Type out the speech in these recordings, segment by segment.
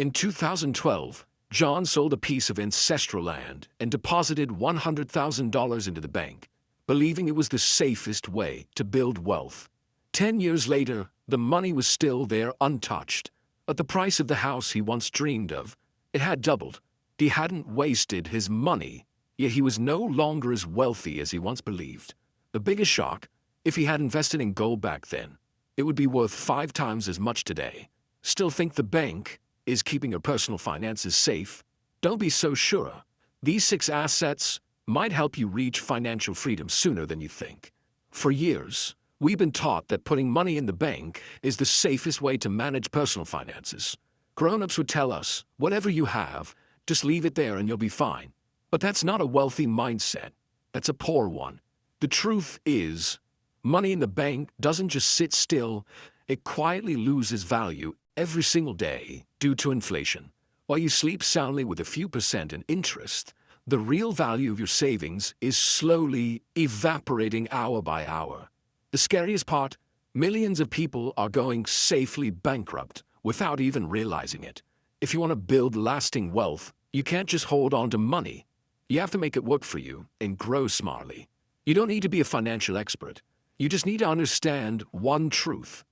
In 2012, John sold a piece of ancestral land and deposited $100,000 into the bank, believing it was the safest way to build wealth. 10 years later, the money was still there untouched, but the price of the house he once dreamed of, it had doubled. He hadn't wasted his money, yet he was no longer as wealthy as he once believed. The biggest shock, if he had invested in gold back then, it would be worth 5 times as much today. Still think the bank is keeping your personal finances safe? Don't be so sure. These 6 assets might help you reach financial freedom sooner than you think. For years, we've been taught that putting money in the bank is the safest way to manage personal finances. Grown-ups would tell us, whatever you have, just leave it there and you'll be fine. But that's not a wealthy mindset. That's a poor one. The truth is, money in the bank doesn't just sit still, it quietly loses value every single day due to inflation. While you sleep soundly with a few percent in interest, the real value of your savings is slowly evaporating hour by hour. The scariest part, millions of people are going safely bankrupt without even realizing it. If you want to build lasting wealth, you can't just hold on to money. You have to make it work for you and grow smartly. You don't need to be a financial expert. You just need to understand one truth.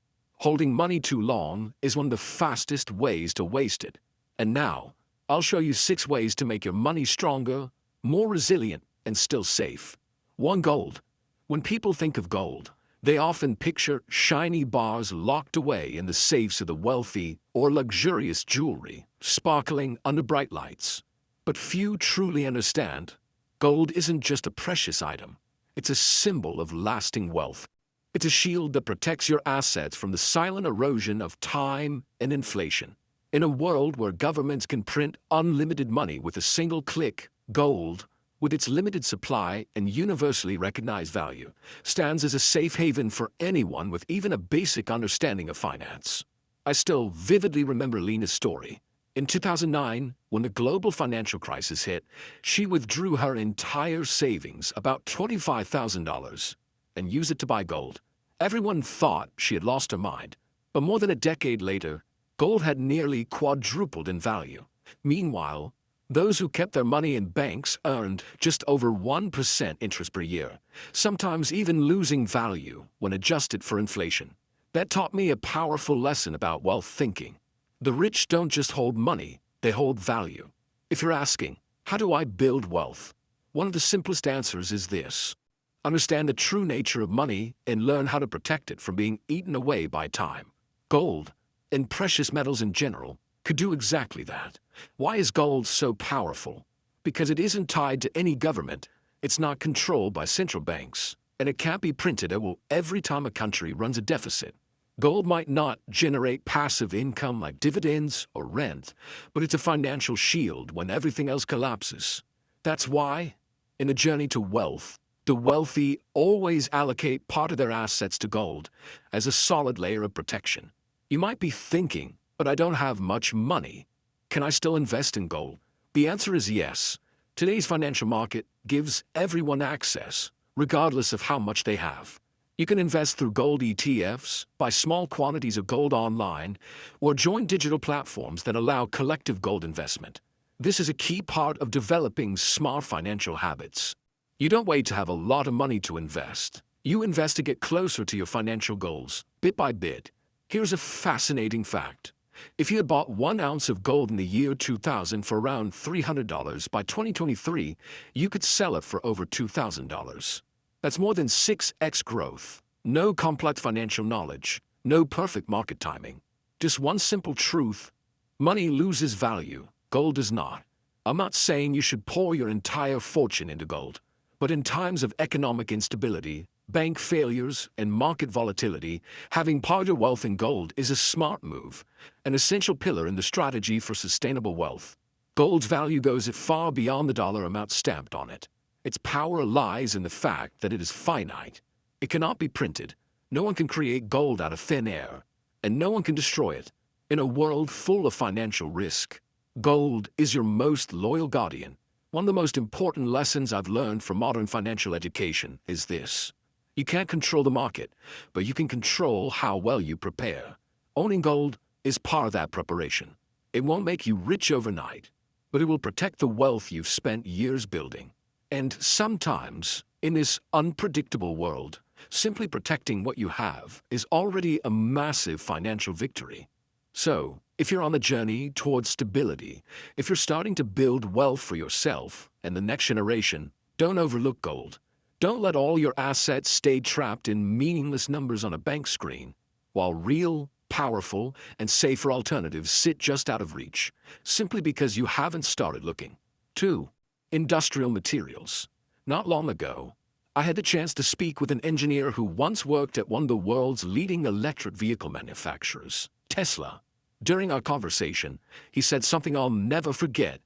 Holding money too long is one of the fastest ways to waste it. And now, I'll show you 6 ways to make your money stronger, more resilient, and still safe. 1. Gold. When people think of gold, they often picture shiny bars locked away in the safes of the wealthy or luxurious jewelry, sparkling under bright lights. But few truly understand, gold isn't just a precious item. It's a symbol of lasting wealth. It's a shield that protects your assets from the silent erosion of time and inflation. In a world where governments can print unlimited money with a single click, gold, with its limited supply and universally recognized value, stands as a safe haven for anyone with even a basic understanding of finance. I still vividly remember Lena's story. In 2009, when the global financial crisis hit, she withdrew her entire savings, about $25,000, and used it to buy gold. Everyone thought she had lost her mind, but more than a decade later, gold had nearly quadrupled in value. Meanwhile, those who kept their money in banks earned just over 1% interest per year, sometimes even losing value when adjusted for inflation. That taught me a powerful lesson about wealth thinking. The rich don't just hold money, they hold value. If you're asking, how do I build wealth? One of the simplest answers is this. Understand the true nature of money and learn how to protect it from being eaten away by time. Gold, and precious metals in general, could do exactly that. Why is gold so powerful? Because it isn't tied to any government, it's not controlled by central banks, and it can't be printed every time a country runs a deficit. Gold might not generate passive income like dividends or rent, but it's a financial shield when everything else collapses. That's why, in a journey to wealth, the wealthy always allocate part of their assets to gold as a solid layer of protection. You might be thinking, but I don't have much money. Can I still invest in gold? The answer is yes. Today's financial market gives everyone access, regardless of how much they have. You can invest through gold ETFs, buy small quantities of gold online, or join digital platforms that allow collective gold investment. This is a key part of developing smart financial habits. You don't wait to have a lot of money to invest. You invest to get closer to your financial goals, bit by bit. Here's a fascinating fact. If you had bought 1 ounce of gold in the year 2000 for around $300, by 2023, you could sell it for over $2,000. That's more than 6x growth. No complex financial knowledge, no perfect market timing. Just one simple truth. Money loses value, gold does not. I'm not saying you should pour your entire fortune into gold, but in times of economic instability, bank failures, and market volatility, having part of your wealth in gold is a smart move, an essential pillar in the strategy for sustainable wealth. Gold's value goes far beyond the dollar amount stamped on it. Its power lies in the fact that it is finite. It cannot be printed. No one can create gold out of thin air, and no one can destroy it. In a world full of financial risk, gold is your most loyal guardian. One of the most important lessons I've learned from modern financial education is this. You can't control the market, but you can control how well you prepare. Owning gold is part of that preparation. It won't make you rich overnight, but it will protect the wealth you've spent years building. And sometimes, in this unpredictable world, simply protecting what you have is already a massive financial victory. So, if you're on the journey towards stability, if you're starting to build wealth for yourself and the next generation, don't overlook gold. Don't let all your assets stay trapped in meaningless numbers on a bank screen, while real, powerful, and safer alternatives sit just out of reach, simply because you haven't started looking. 2. Industrial materials. Not long ago, I had the chance to speak with an engineer who once worked at one of the world's leading electric vehicle manufacturers, Tesla. During our conversation, he said something I'll never forget.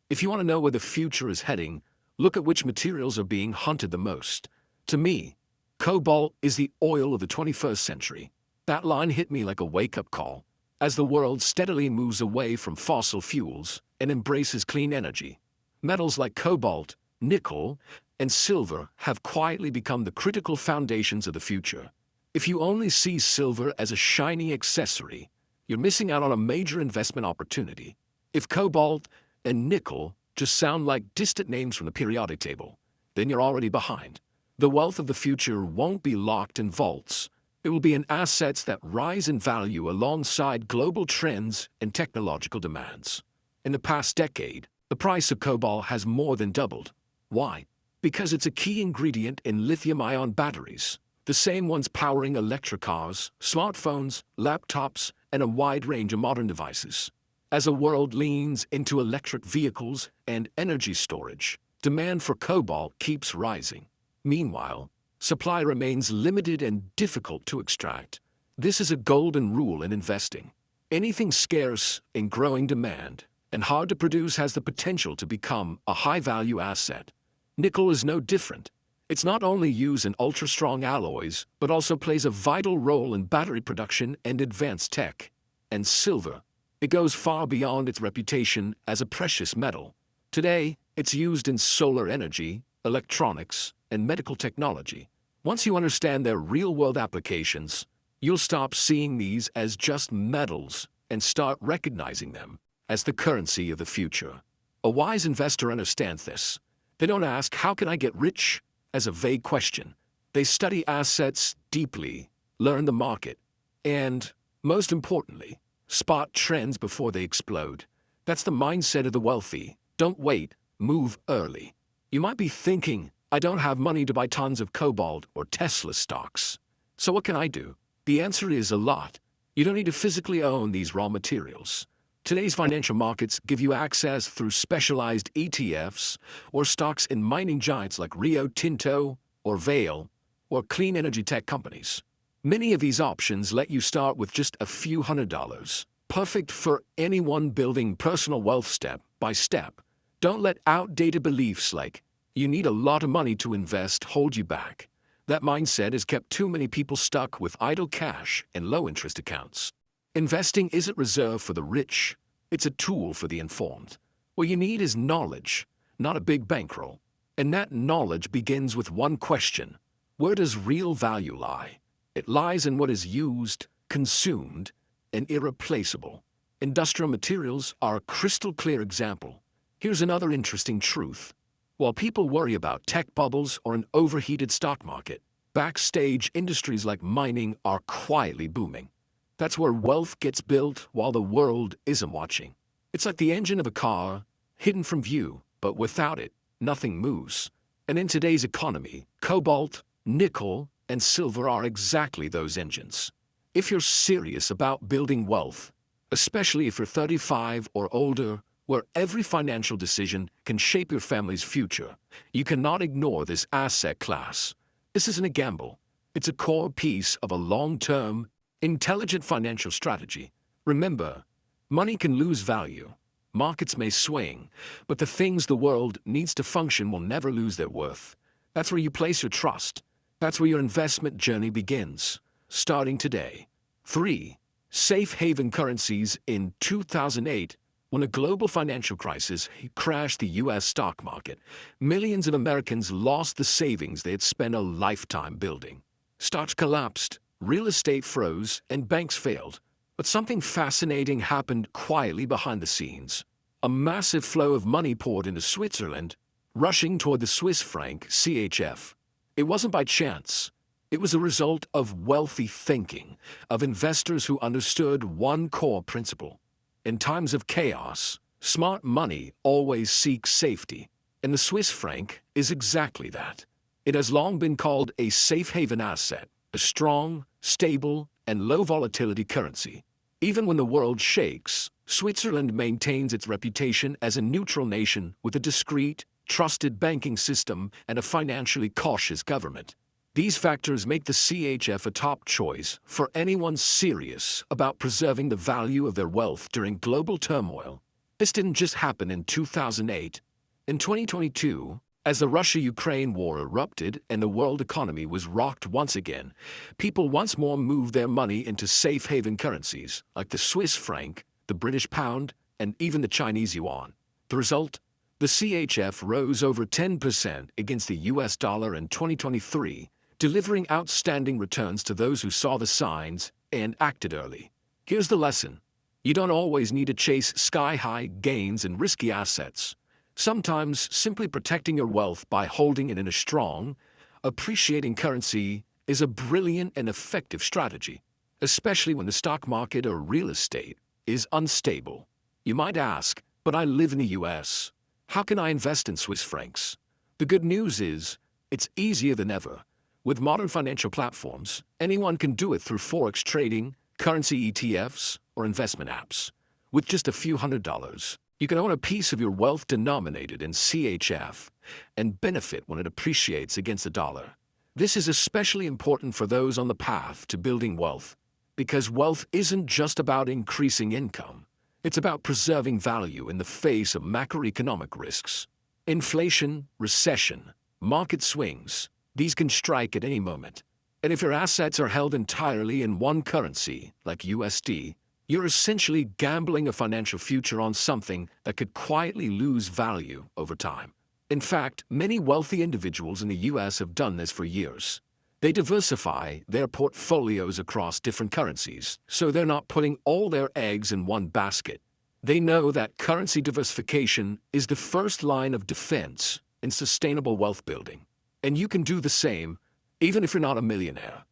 If you want to know where the future is heading, look at which materials are being hunted the most. To me, cobalt is the oil of the 21st century. That line hit me like a wake-up call. As the world steadily moves away from fossil fuels and embraces clean energy, metals like cobalt, nickel, and silver have quietly become the critical foundations of the future. If you only see silver as a shiny accessory, you're missing out on a major investment opportunity. If cobalt and nickel just sound like distant names from the periodic table, then you're already behind. The wealth of the future won't be locked in vaults. It will be in assets that rise in value alongside global trends and technological demands. In the past decade, the price of cobalt has more than doubled. Why? Because it's a key ingredient in lithium-ion batteries, the same ones powering electric cars, smartphones, laptops, and a wide range of modern devices. As the world leans into electric vehicles and energy storage, demand for cobalt keeps rising. Meanwhile, supply remains limited and difficult to extract. This is a golden rule in investing. Anything scarce in growing demand and hard to produce has the potential to become a high-value asset. Nickel is no different. It's not only used in ultra-strong alloys, but also plays a vital role in battery production and advanced tech. And silver, it goes far beyond its reputation as a precious metal. Today, it's used in solar energy, electronics, and medical technology. Once you understand their real-world applications, you'll stop seeing these as just metals and start recognizing them as the currency of the future. A wise investor understands this. They don't ask, "How can I get rich?" as a vague question. They study assets deeply, learn the market, and, most importantly, spot trends before they explode. That's the mindset of the wealthy. Don't wait, move early. You might be thinking, "I don't have money to buy tons of cobalt or Tesla stocks. So what can I do?" The answer is a lot. You don't need to physically own these raw materials. Today's financial markets give you access through specialized ETFs or stocks in mining giants like Rio Tinto or Vale or clean energy tech companies. Many of these options let you start with just a few $100s, perfect for anyone building personal wealth step by step. Don't let outdated beliefs like, "You need a lot of money to invest," hold you back. That mindset has kept too many people stuck with idle cash and low-interest accounts. Investing isn't reserved for the rich. It's a tool for the informed. What you need is knowledge, not a big bankroll. And that knowledge begins with one question. Where does real value lie? It lies in what is used, consumed, and irreplaceable. Industrial materials are a crystal-clear example. Here's another interesting truth. While people worry about tech bubbles or an overheated stock market, backstage industries like mining are quietly booming. That's where wealth gets built while the world isn't watching. It's like the engine of a car, hidden from view, but without it, nothing moves. And in today's economy, cobalt, nickel, and silver are exactly those engines. If you're serious about building wealth, especially if you're 35 or older, where every financial decision can shape your family's future, you cannot ignore this asset class. This isn't a gamble. It's a core piece of a long-term, intelligent financial strategy. Remember, money can lose value. Markets may swing, but the things the world needs to function will never lose their worth. That's where you place your trust. That's where your investment journey begins, starting today. 3. Safe haven currencies. In 2008, when a global financial crisis crashed the U.S. stock market, millions of Americans lost the savings they had spent a lifetime building. Stocks collapsed, real estate froze, and banks failed. But something fascinating happened quietly behind the scenes. A massive flow of money poured into Switzerland, rushing toward the Swiss franc CHF. It wasn't by chance. It was a result of wealthy thinking, of investors who understood one core principle. In times of chaos, smart money always seeks safety, and the Swiss franc is exactly that. It has long been called a safe haven asset, a strong, stable, and low volatility currency. Even when the world shakes, Switzerland maintains its reputation as a neutral nation with a discreet, trusted banking system and a financially cautious government. These factors make the CHF a top choice for anyone serious about preserving the value of their wealth during global turmoil. This didn't just happen in 2008. In 2022, as the Russia-Ukraine war erupted and the world economy was rocked once again, people once more moved their money into safe haven currencies like the Swiss franc, the British pound, and even the Chinese yuan. The result? The CHF rose over 10% against the US dollar in 2023, delivering outstanding returns to those who saw the signs and acted early. Here's the lesson. You don't always need to chase sky-high gains in risky assets. Sometimes simply protecting your wealth by holding it in a strong, appreciating currency is a brilliant and effective strategy, especially when the stock market or real estate is unstable. You might ask, but I live in the US. How can I invest in Swiss francs? The good news is, it's easier than ever. With modern financial platforms, anyone can do it through forex trading, currency ETFs, or investment apps. With just a few $100s, you can own a piece of your wealth denominated in CHF and benefit when it appreciates against the dollar. This is especially important for those on the path to building wealth, because wealth isn't just about increasing income. It's about preserving value in the face of macroeconomic risks. Inflation, recession, market swings, these can strike at any moment. And if your assets are held entirely in one currency, like USD, you're essentially gambling a financial future on something that could quietly lose value over time. In fact, many wealthy individuals in the US have done this for years. They diversify their portfolios across different currencies, so they're not putting all their eggs in one basket. They know that currency diversification is the first line of defense in sustainable wealth building. And you can do the same, even if you're not a millionaire.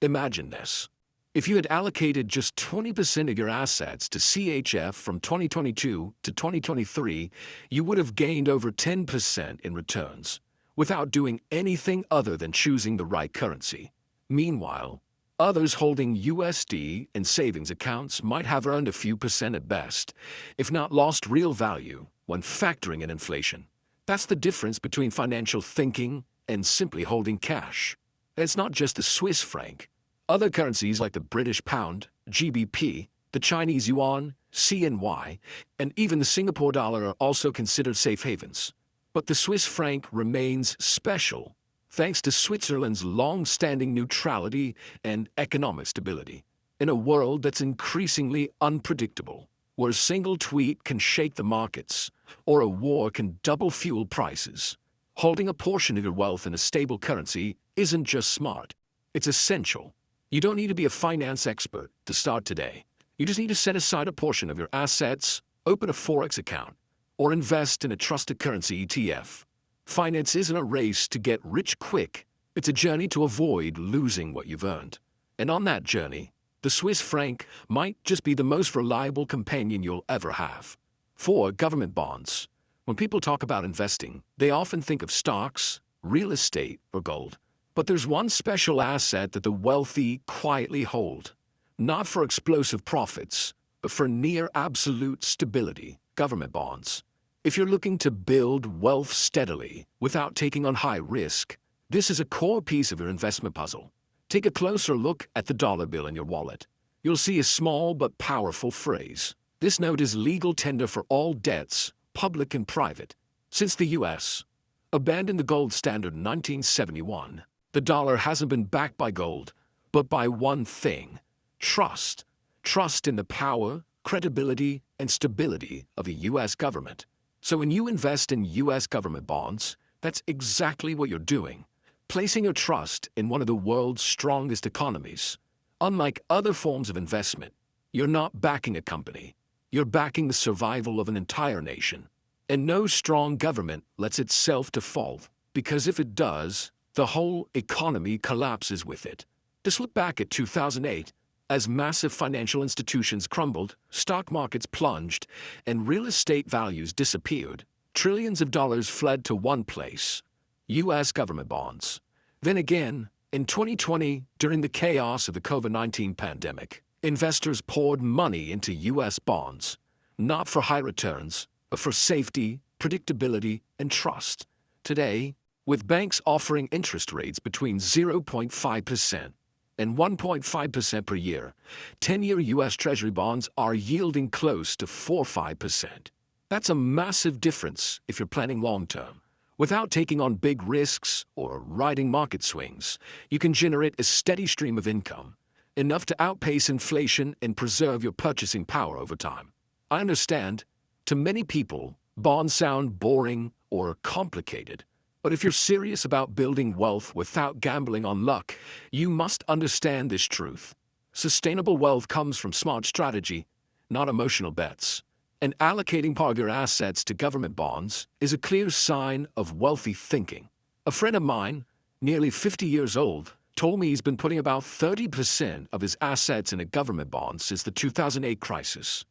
Imagine this. If you had allocated just 20% of your assets to CHF from 2022 to 2023, you would have gained over 10% in returns, without doing anything other than choosing the right currency. Meanwhile, others holding USD in savings accounts might have earned a few percent at best, if not lost real value when factoring in inflation. That's the difference between financial thinking and simply holding cash. And it's not just the Swiss franc. Other currencies like the British pound, GBP, the Chinese yuan, CNY, and even the Singapore dollar are also considered safe havens. But the Swiss franc remains special, thanks to Switzerland's long-standing neutrality and economic stability. In a world that's increasingly unpredictable, where a single tweet can shake the markets, or a war can double fuel prices, holding a portion of your wealth in a stable currency isn't just smart, it's essential. You don't need to be a finance expert to start today. You just need to set aside a portion of your assets, open a forex account, or invest in a trusted currency ETF. Finance isn't a race to get rich quick. It's a journey to avoid losing what you've earned. And on that journey, the Swiss franc might just be the most reliable companion you'll ever have. For government bonds, when people talk about investing, they often think of stocks, real estate, or gold. But there's one special asset that the wealthy quietly hold, not for explosive profits, but for near absolute stability: government bonds. If you're looking to build wealth steadily without taking on high risk, this is a core piece of your investment puzzle. Take a closer look at the dollar bill in your wallet. You'll see a small but powerful phrase. This note is legal tender for all debts, public and private. Since the US abandoned the gold standard in 1971, the dollar hasn't been backed by gold, but by one thing: trust. Trust in the power, credibility, and stability of the US government. So when you invest in US government bonds, that's exactly what you're doing, placing your trust in one of the world's strongest economies. Unlike other forms of investment, You're not backing a company. You're backing the survival of an entire nation. And no strong government lets itself default, because if it does, the whole economy collapses with it. Just look back at 2008. As massive financial institutions crumbled, stock markets plunged, and real estate values disappeared, trillions of dollars fled to one place: U.S. government bonds. Then again, in 2020, during the chaos of the COVID-19 pandemic, investors poured money into U.S. bonds, not for high returns, but for safety, predictability, and trust. Today, with banks offering interest rates between 0.5% and 1.5% per year, 10-year U.S. Treasury bonds are yielding close to 4-5%. That's a massive difference if you're planning long-term. Without taking on big risks or riding market swings, you can generate a steady stream of income, enough to outpace inflation and preserve your purchasing power over time. I understand, to many people, bonds sound boring or complicated. But if you're serious about building wealth without gambling on luck, you must understand this truth. Sustainable wealth comes from smart strategy, not emotional bets. And allocating part of your assets to government bonds is a clear sign of wealthy thinking. A friend of mine, nearly 50 years old, told me he's been putting about 30% of his assets in a government bond since the 2008 crisis.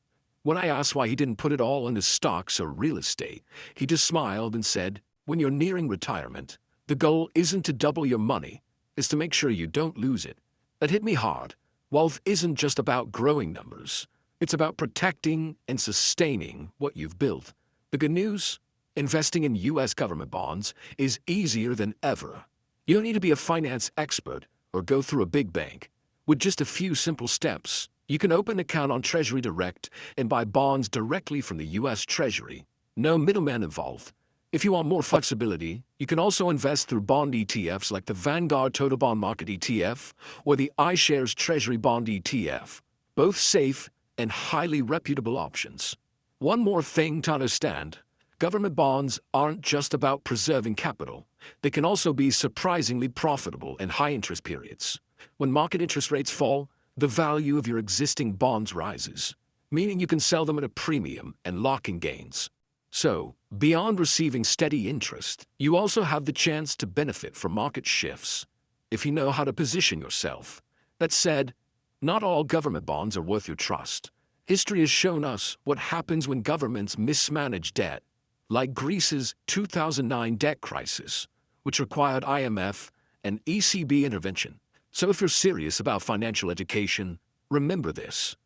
When I asked why he didn't put it all into stocks or real estate, he just smiled and said, "When you're nearing retirement, the goal isn't to double your money, it's to make sure you don't lose it." That hit me hard. Wealth isn't just about growing numbers. It's about protecting and sustaining what you've built. The good news? Investing in U.S. government bonds is easier than ever. You don't need to be a finance expert or go through a big bank. With just a few simple steps, you can open an account on Treasury Direct and buy bonds directly from the U.S. Treasury. No middleman involved. If you want more flexibility, you can also invest through bond ETFs like the Vanguard Total Bond Market ETF or the iShares Treasury Bond ETF. Both safe and highly reputable options. One more thing to understand: government bonds aren't just about preserving capital. They can also be surprisingly profitable in high-interest periods. When market interest rates fall, the value of your existing bonds rises, meaning you can sell them at a premium and lock in gains. So, beyond receiving steady interest, you also have the chance to benefit from market shifts, if you know how to position yourself. That said, not all government bonds are worth your trust. History has shown us what happens when governments mismanage debt, like Greece's 2009 debt crisis, which required IMF and ECB intervention. So if you're serious about financial education, remember this.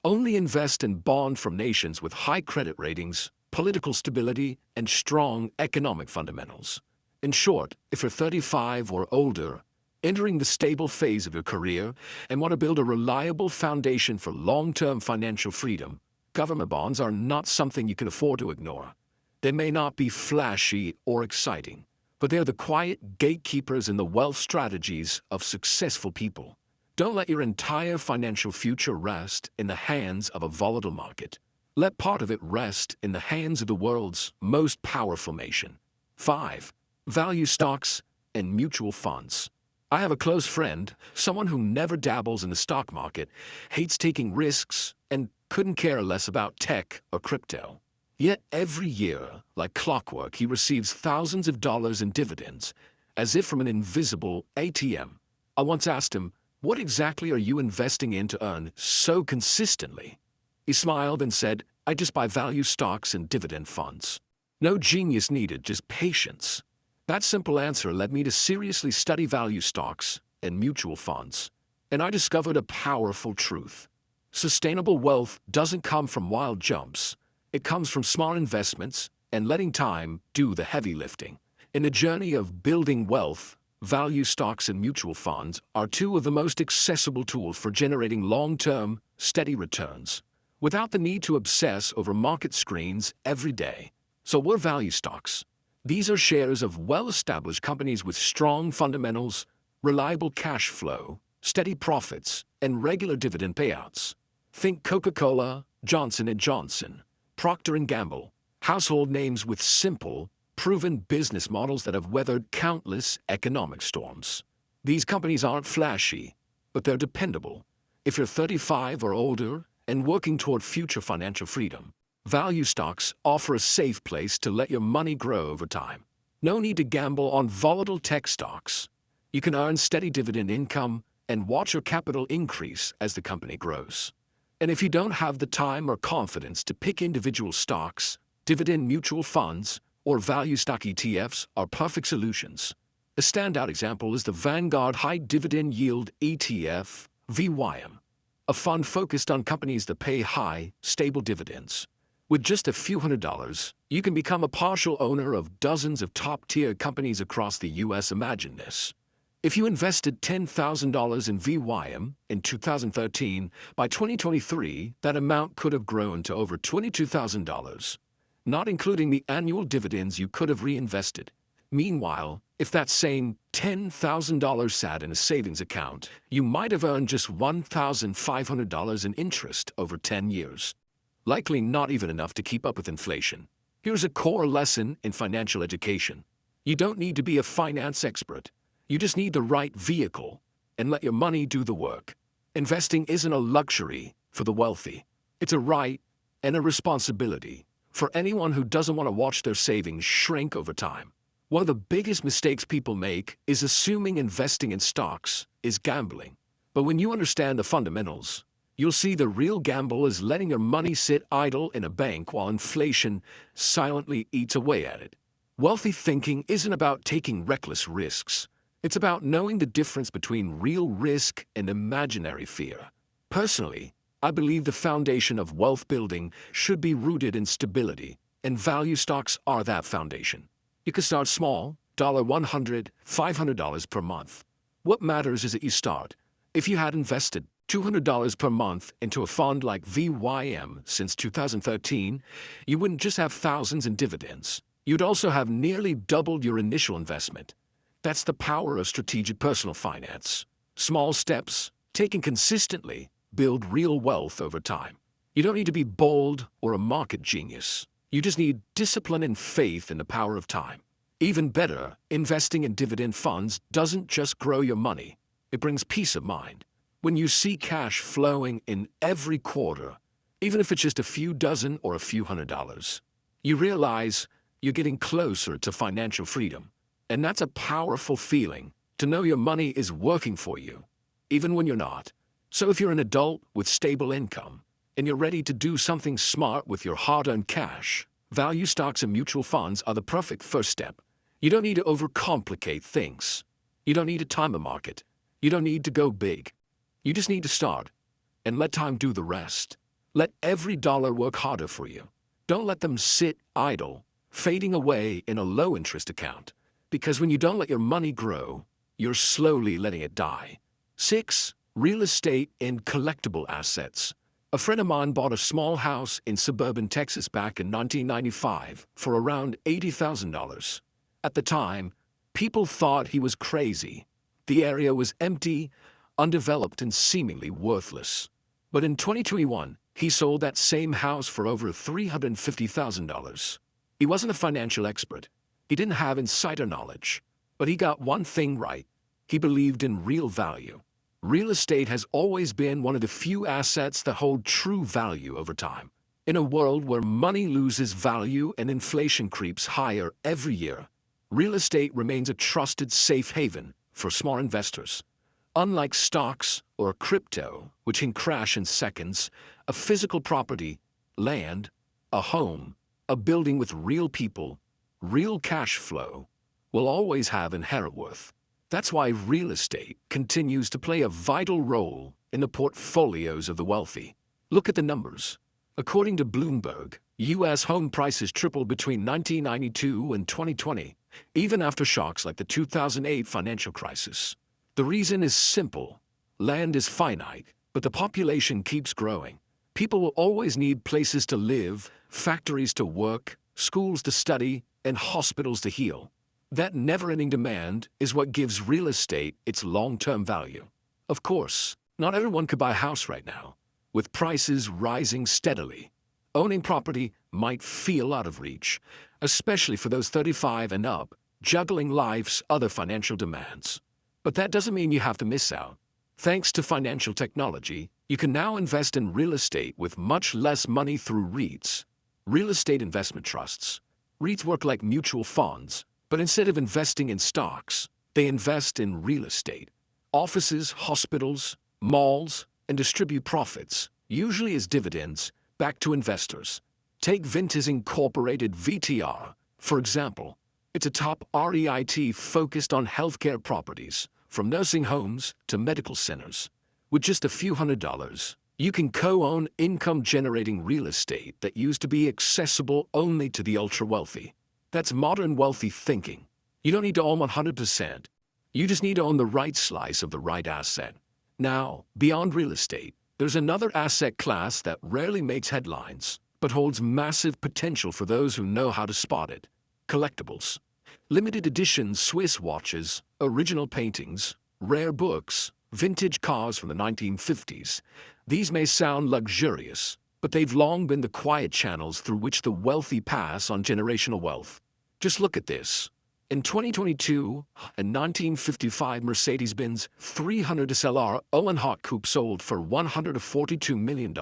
Only invest in bonds from nations with high credit ratings, political stability, and strong economic fundamentals. In short, if you're 35 or older, entering the stable phase of your career, and want to build a reliable foundation for long-term financial freedom, government bonds are not something you can afford to ignore. They may not be flashy or exciting, but they're the quiet gatekeepers in the wealth strategies of successful people. Don't let your entire financial future rest in the hands of a volatile market. Let part of it rest in the hands of the world's most powerful nation. 5. Value stocks and mutual funds. I have a close friend, someone who never dabbles in the stock market, hates taking risks, and couldn't care less about tech or crypto. Yet every year, like clockwork, he receives thousands of dollars in dividends, as if from an invisible ATM. I once asked him, "What exactly are you investing in to earn so consistently?" He smiled and said, "I just buy value stocks and dividend funds." No genius needed, just patience. That simple answer led me to seriously study value stocks and mutual funds. And I discovered a powerful truth. Sustainable wealth doesn't come from wild jumps. It comes from smart investments and letting time do the heavy lifting. In the journey of building wealth, value stocks and mutual funds are two of the most accessible tools for generating long-term, steady returns, without the need to obsess over market screens every day. So what are value stocks? These are shares of well-established companies with strong fundamentals, reliable cash flow, steady profits, and regular dividend payouts. Think Coca-Cola, Johnson & Johnson, Procter & Gamble, household names with simple, proven business models that have weathered countless economic storms. These companies aren't flashy, but they're dependable. If you're 35 or older and working toward future financial freedom. Value stocks offer a safe place to let your money grow over time. No need to gamble on volatile tech stocks. You can earn steady dividend income and watch your capital increase as the company grows. And if you don't have the time or confidence to pick individual stocks, dividend mutual funds or value stock ETFs are perfect solutions. A standout example is the Vanguard High Dividend Yield ETF, VYM, a fund focused on companies that pay high, stable dividends. With just a few $100s, you can become a partial owner of dozens of top-tier companies across the U.S. Imagine this. If you invested $10,000 in VYM in 2013, by 2023, that amount could have grown to over $22,000, not including the annual dividends you could have reinvested. Meanwhile, if that same $10,000 sat in a savings account, you might have earned just $1,500 in interest over 10 years. Likely not even enough to keep up with inflation. Here's a core lesson in financial education. You don't need to be a finance expert. You just need the right vehicle and let your money do the work. Investing isn't a luxury for the wealthy. It's a right and a responsibility for anyone who doesn't want to watch their savings shrink over time. One of the biggest mistakes people make is assuming investing in stocks is gambling. But when you understand the fundamentals, you'll see the real gamble is letting your money sit idle in a bank while inflation silently eats away at it. Wealthy thinking isn't about taking reckless risks. It's about knowing the difference between real risk and imaginary fear. Personally, I believe the foundation of wealth building should be rooted in stability, and value stocks are that foundation. You can start small, $100, $500 per month. What matters is that you start. If you had invested $200 per month into a fund like VYM since 2013, you wouldn't just have thousands in dividends. You'd also have nearly doubled your initial investment. That's the power of strategic personal finance. Small steps, taken consistently, build real wealth over time. You don't need to be bold or a market genius. You just need discipline and faith in the power of time. Even better, investing in dividend funds doesn't just grow your money. It brings peace of mind. When you see cash flowing in every quarter, even if it's just a few dozen or a few $100s, you realize you're getting closer to financial freedom. And that's a powerful feeling, to know your money is working for you, even when you're not. So if you're an adult with stable income, and you're ready to do something smart with your hard-earned cash, value stocks and mutual funds are the perfect first step. You don't need to overcomplicate things. You don't need to time a market. You don't need to go big. You just need to start, and let time do the rest. Let every dollar work harder for you. Don't let them sit idle, fading away in a low-interest account. Because when you don't let your money grow, you're slowly letting it die. 6. Real estate and collectible assets. A friend of mine bought a small house in suburban Texas back in 1995 for around $80,000. At the time, people thought he was crazy. The area was empty, undeveloped, and seemingly worthless. But in 2021, he sold that same house for over $350,000. He wasn't a financial expert. He didn't have insider knowledge, but he got one thing right. He believed in real value. Real estate has always been one of the few assets that hold true value over time. In a world where money loses value and inflation creeps higher every year, real estate remains a trusted safe haven for smart investors. Unlike stocks or crypto, which can crash in seconds, a physical property, land, a home, a building with real people, real cash flow, will always have inherent worth. That's why real estate continues to play a vital role in the portfolios of the wealthy. Look at the numbers. According to Bloomberg, U.S. home prices tripled between 1992 and 2020, even after shocks like the 2008 financial crisis. The reason is simple. Land is finite, but the population keeps growing. People will always need places to live, factories to work, schools to study, and hospitals to heal. That never-ending demand is what gives real estate its long-term value. Of course, not everyone could buy a house right now. With prices rising steadily, owning property might feel out of reach, especially for those 35 and up, juggling life's other financial demands. But that doesn't mean you have to miss out. Thanks to financial technology, you can now invest in real estate with much less money through REITs, real estate investment trusts. REITs work like mutual funds, but instead of investing in stocks, they invest in real estate, offices, hospitals, malls, and distribute profits, usually as dividends, back to investors. Take Vintis Incorporated VTR, for example. It's a top REIT focused on healthcare properties, from nursing homes to medical centers. With just a few $100s, you can co-own income-generating real estate that used to be accessible only to the ultra-wealthy. That's modern wealthy thinking. You don't need to own 100%. You just need to own the right slice of the right asset. Now, beyond real estate, there's another asset class that rarely makes headlines, but holds massive potential for those who know how to spot it. Collectibles. Limited edition Swiss watches, original paintings, rare books, vintage cars from the 1950s. These may sound luxurious, but they've long been the quiet channels through which the wealthy pass on generational wealth. Just look at this. In 2022, a 1955 Mercedes-Benz 300 SLR Owen Hart Coupe sold for $142 million,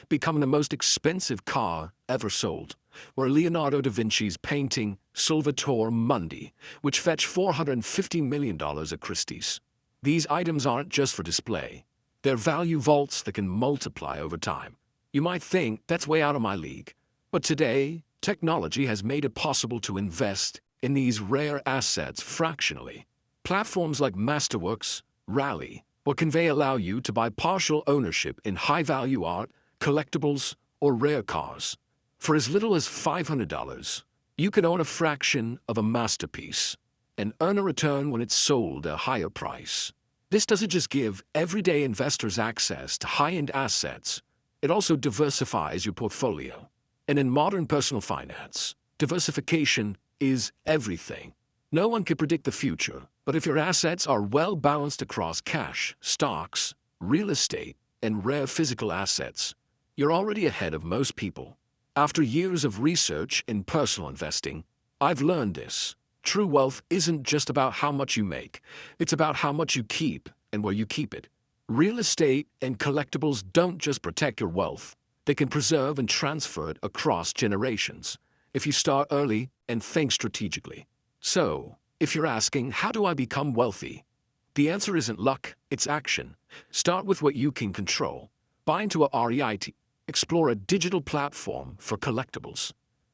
becoming the most expensive car ever sold. Or Leonardo da Vinci's painting Salvator Mundi, which fetched $450 million at Christie's. These items aren't just for display. They're value vaults that can multiply over time. You might think that's way out of my league. But today, technology has made it possible to invest in these rare assets fractionally. Platforms like Masterworks, Rally, or Convey allow you to buy partial ownership in high-value art, collectibles, or rare cars. For as little as $500, you can own a fraction of a masterpiece and earn a return when it's sold at a higher price. This doesn't just give everyday investors access to high-end assets, it also diversifies your portfolio. And in modern personal finance, diversification is everything. No one can predict the future, but if your assets are well balanced across cash, stocks, real estate, and rare physical assets, you're already ahead of most people. After years of research in personal investing, I've learned this. True wealth isn't just about how much you make, it's about how much you keep and where you keep it. Real estate and collectibles don't just protect your wealth, they can preserve and transfer it across generations, if you start early and think strategically. So, if you're asking, how do I become wealthy? The answer isn't luck, it's action. Start with what you can control. Buy into a REIT, explore a digital platform for collectibles,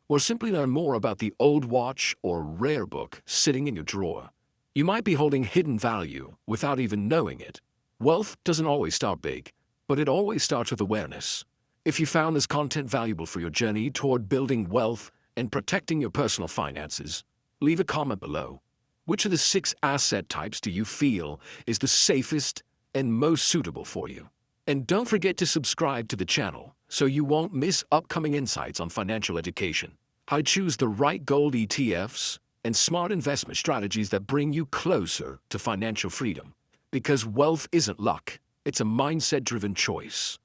or simply learn more about the old watch or rare book sitting in your drawer. You might be holding hidden value without even knowing it. Wealth doesn't always start big, but it always starts with awareness. If you found this content valuable for your journey toward building wealth and protecting your personal finances, leave a comment below. Which of the 6 asset types do you feel is the safest and most suitable for you? And don't forget to subscribe to the channel so you won't miss upcoming insights on financial education, how to choose the right gold ETFs, and smart investment strategies that bring you closer to financial freedom. Because wealth isn't luck, it's a mindset-driven choice.